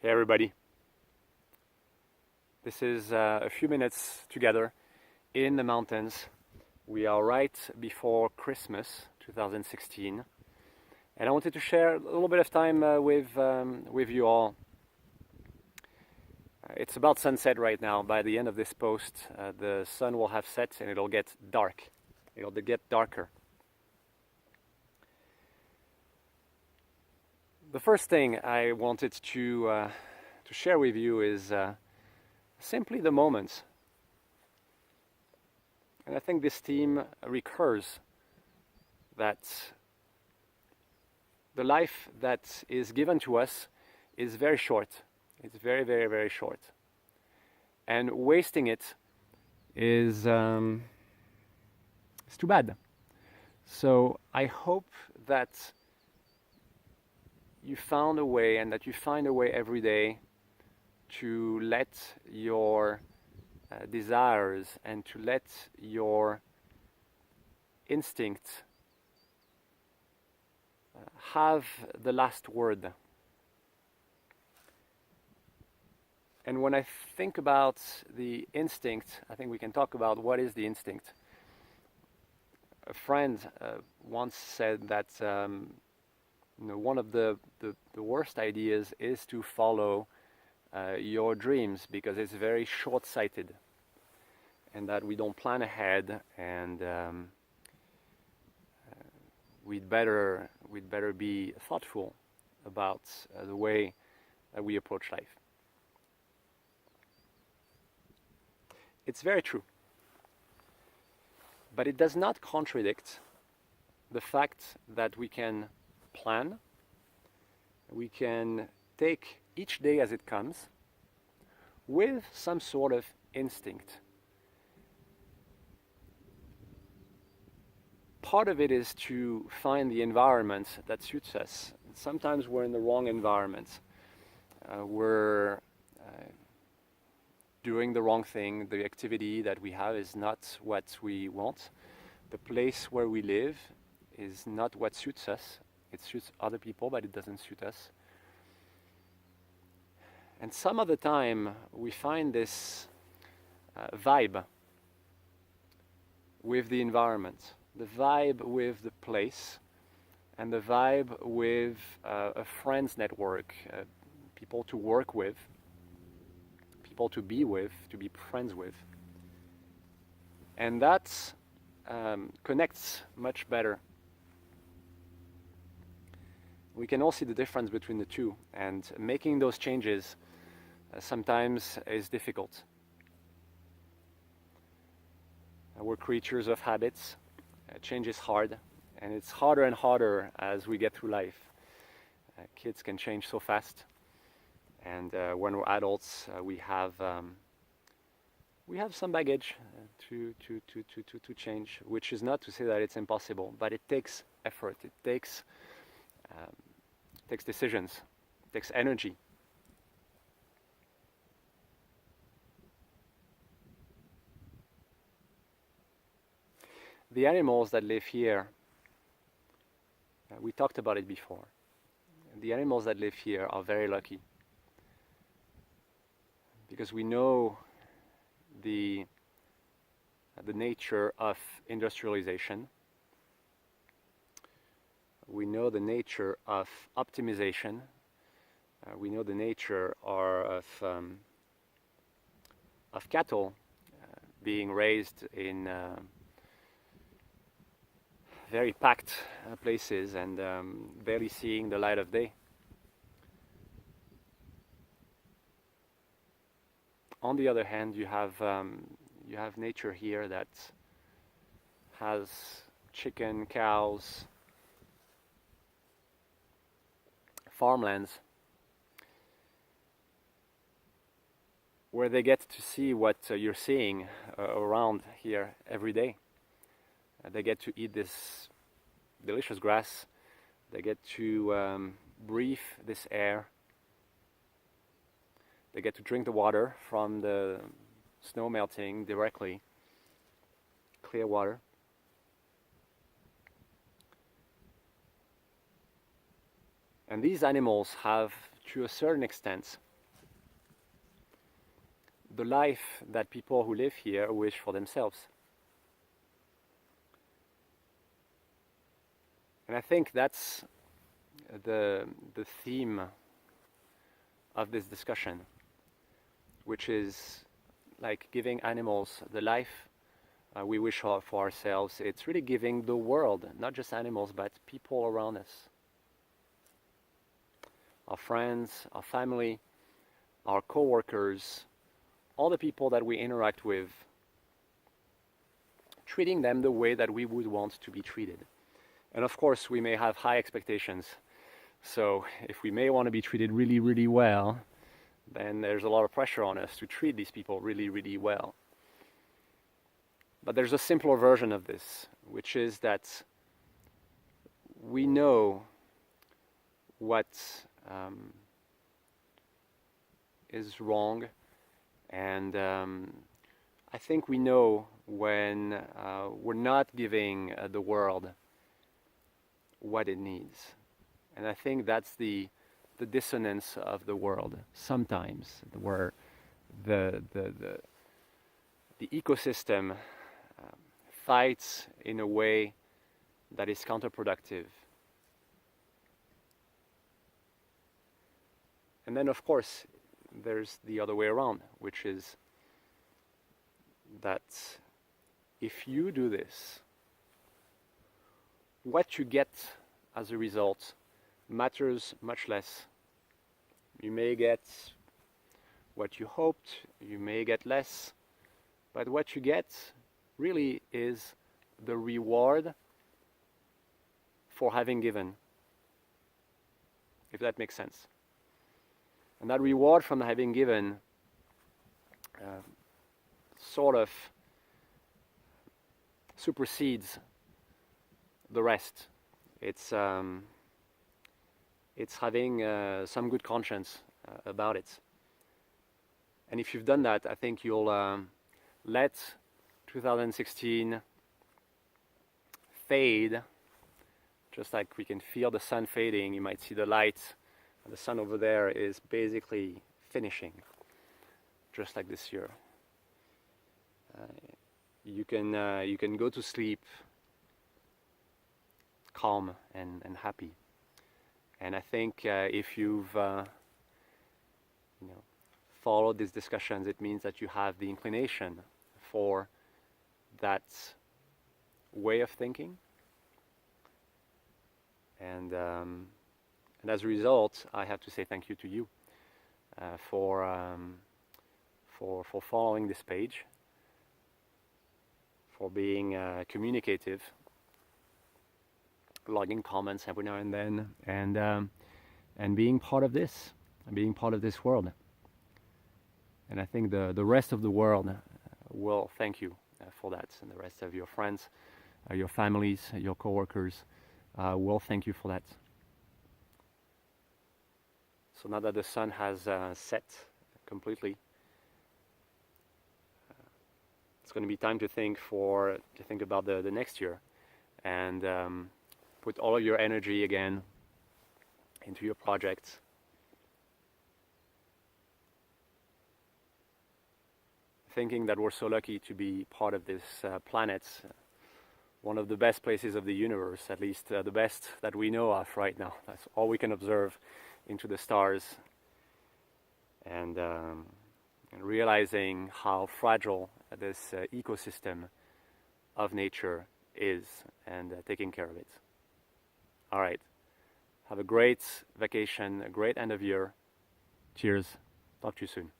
Hey everybody. This is a few minutes together in the mountains. We are right before Christmas 2016, and I wanted to share a little bit of time with you all. It's about sunset right now. By the end of this post, the sun will have set and it'll get dark. It'll get darker. The first thing I wanted to share with you is simply the moment. And I think this theme recurs that the life that is given to us is very short. It's very, very, very short. And wasting it is it's too bad. So I hope that you found a way and that you find a way every day to let your desires and to let your instinct have the last word. And when I think about the instinct, I think we can talk about what is the instinct. A friend once said that one of the worst ideas is to follow your dreams, because it's very short-sighted, and that we don't plan ahead, and we'd better be thoughtful about the way that we approach life. It's very true, but it does not contradict the fact that we can plan, we can take each day as it comes with some sort of instinct. Part of it is to find the environment that suits us. Sometimes we're in the wrong environment. We're doing the wrong thing. The activity that we have is not what we want. The place where we live is not what suits us. It suits other people, but it doesn't suit us. And some of the time we find this vibe with the environment, the vibe with the place, and the vibe with a friends network, people to work with, people to be with, to be friends with. And that connects much better. We can all see the difference between the two, and making those changes sometimes is difficult. We're creatures of habits. Change is hard, and it's harder and harder as we get through life. Kids can change so fast, and when we're adults, we have some baggage to change, which is not to say that it's impossible, but it takes effort. It takes decisions. It takes energy. The animals that live here, we talked about it before. The animals that live here are very lucky, because we know the nature of industrialization. We know the nature of optimization. We know the nature of cattle being raised in very packed places and barely seeing the light of day. On the other hand, you have nature here that has chicken, cows, farmlands, where they get to see what you're seeing around here every day. They get to eat this delicious grass. They get to breathe this air. They get to drink the water from the snow melting directly, clear water. And these animals have, to a certain extent, the life that people who live here wish for themselves. And I think that's the theme of this discussion, which is like giving animals the life we wish for ourselves. It's really giving the world, not just animals, but people around us. Our friends, our family, our co-workers, all the people that we interact with, treating them the way that we would want to be treated. And of course, we may have high expectations. So if we may want to be treated really, really well, then there's a lot of pressure on us to treat these people really, really well. But there's a simpler version of this, which is that we know what is wrong, and I think we know when we're not giving the world what it needs. And I think that's the dissonance of the world sometimes, where the ecosystem fights in a way that is counterproductive. And then, of course, there's the other way around, which is that if you do this, what you get as a result matters much less. You may get what you hoped, you may get less, but what you get really is the reward for having given, if that makes sense. And that reward from having given sort of supersedes the rest. It's having some good conscience about it. And if you've done that, I think you'll let 2016 fade, just like we can feel the sun fading. You might see the light, and the sun over there is basically finishing, just like this year. You can go to sleep calm and happy. And I think if you've followed these discussions, it means that you have the inclination for that way of thinking. And as a result, I have to say thank you to you for following this page, for being communicative, logging comments every now and then, and being part of this, being part of this world. And I think the rest of the world will thank you for that, and the rest of your friends, your families, your coworkers will thank you for that. So now that the sun has set completely, it's going to be time to think about the next year, and put all of your energy again into your projects. Thinking that we're so lucky to be part of this planet, one of the best places of the universe, at least the best that we know of right now. That's all we can observe into the stars, and realizing how fragile this ecosystem of nature is, and taking care of it. All right. Have a great vacation, a great end of year. Cheers. Talk to you soon.